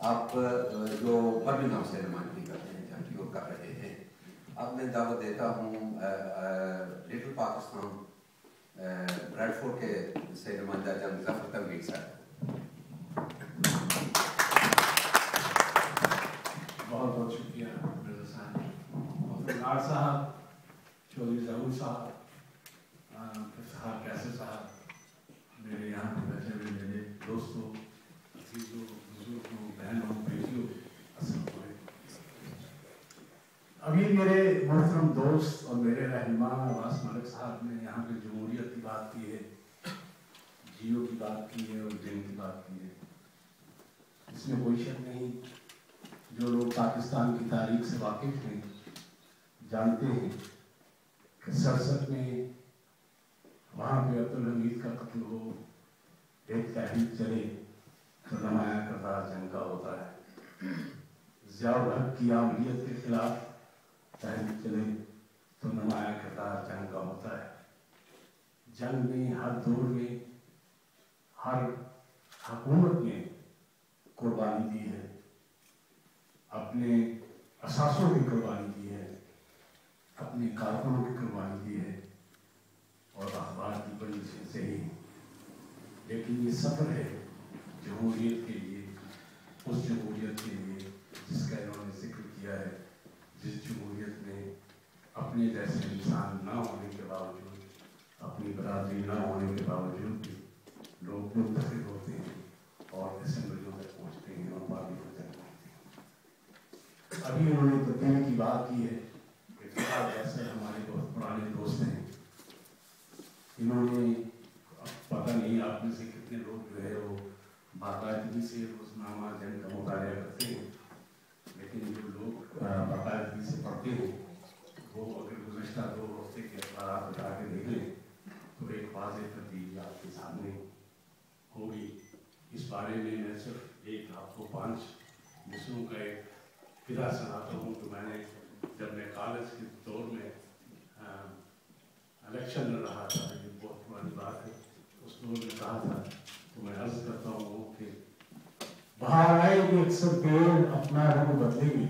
آپ جو برمنگھم سے نمائندگی کرتے ہیں جنگ کی اور کر رہے ہیں، اب میں دعوت دیتا ہوں لٹل پاکستان بریڈ فورڈ کے سے نمائندہ جنگ ظفر تنویر صاحب. بہت بہت شکریہ مرزا صاحب، افراد صاحب، چودھری ظہور صاحب، افتخار قیصر صاحب، میرے یہاں پہ بیٹھے ہوئے میرے دوستوں، عزیزوں، بزرگوں، بہنوں، بیٹیوں، السلام علیکم. ابھی میرے محترم دوست اور میرے رہنما عباس ملک صاحب نے یہاں پہ جمہوریت کی بات کی ہے، جیو کی بات کی ہے اور جنگ کی بات کی ہے. اس میں کوئی شک نہیں، جو لوگ پاکستان کی تاریخ سے واقف ہیں جانتے ہیں کہ سرسد میں وہاں پہ عبدالحمید کا قتل ہو، ایک تحریک چلے تو نمایاں کردار جنگ کا ہوتا ہے. ضیاء الحق کی عاملیت کے خلاف تحریک چلے تو نمایاں کردار جنگ کا ہوتا ہے. جنگ میں ہر دور میں ہر حکومت نے قربانی دی ہے، اپنے اثاثوں کی قربانی دی ہے، اپنے کارکنوں کی قربانی دی ہے اور اخبار کی بڑی سے ہی. لیکن یہ سفر ہے جمہوریت کے لیے، اس جمہوریت کے لیے جس کا انہوں نے ذکر کیا ہے، جس جمہوریت میں اپنے جیسے انسان نہ ہونے کے باوجود، اپنی برادری نہ ہونے کے باوجود بھی لوگ متفق ہوتے ہیں اور اسمبلیوں تک پہنچتے ہیں اور پارلیمنٹ تک پہنچتے ہیں. ابھی انہوں نے تبدیلی کی بات کی ہے کہ فقہ جیسے ہمارے بہت پرانے دوست ہیں، انہوں نے پتہ نہیں آپ میں سے کتنے لوگ جو ہے وہ باقاعدگی سے روزنامہ جنگ کا مطالعہ کرتے ہیں، لیکن جو لوگ باقاعدگی سے پڑھتے ہیں وہ اگر گزشتہ 2 ہفتے کے اخبارات اٹھا کے دیکھ لیں تو ایک واضح تبدیلی آپ کے سامنے ہوگی. اس بارے میں صرف ایک آپ کو 5 مصروں کا ایک قصہ سناتا ہوں کہ میں نے جب میں کالج کے دور میں الیکشن لڑ رہا تھا، یہ بہت پرانی بات ہے، اس دور میں کہا تھا تو میں عرض کرتا ہوں کہ باہر آئے گی اکثر پیڑ اپنا رنگ بدلیں گے،